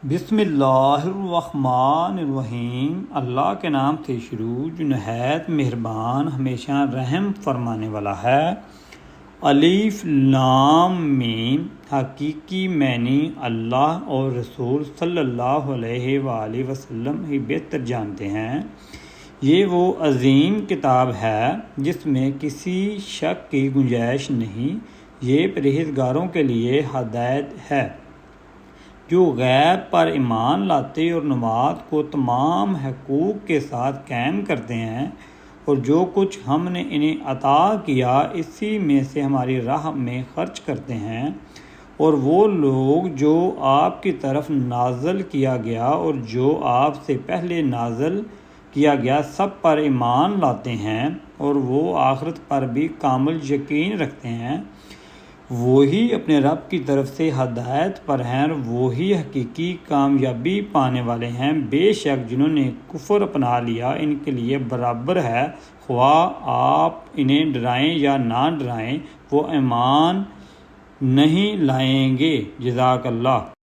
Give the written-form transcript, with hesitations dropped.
بسم اللہ الرحمن الرحیم۔ اللہ کے نام سے شروع جو نہایت مہربان ہمیشہ رحم فرمانے والا ہے۔ الف لام میم، حقیقی معنی اللہ اور رسول صلی اللہ علیہ وآلہ وسلم ہی بہتر جانتے ہیں۔ یہ وہ عظیم کتاب ہے جس میں کسی شک کی گنجائش نہیں۔ یہ پرہیزگاروں کے لیے ہدایت ہے جو غیب پر ایمان لاتے اور نماز کو تمام حقوق کے ساتھ قائم کرتے ہیں، اور جو کچھ ہم نے انہیں عطا کیا اسی میں سے ہماری راہ میں خرچ کرتے ہیں، اور وہ لوگ جو آپ کی طرف نازل کیا گیا اور جو آپ سے پہلے نازل کیا گیا سب پر ایمان لاتے ہیں، اور وہ آخرت پر بھی کامل یقین رکھتے ہیں، وہی اپنے رب کی طرف سے ہدایت پر ہیں، اور وہی حقیقی کامیابی پانے والے ہیں۔ بے شک جنہوں نے کفر اپنا لیا ان کے لیے برابر ہے، خواہ آپ انہیں ڈرائیں یا نہ ڈرائیں، وہ ایمان نہیں لائیں گے۔ جزاک اللہ۔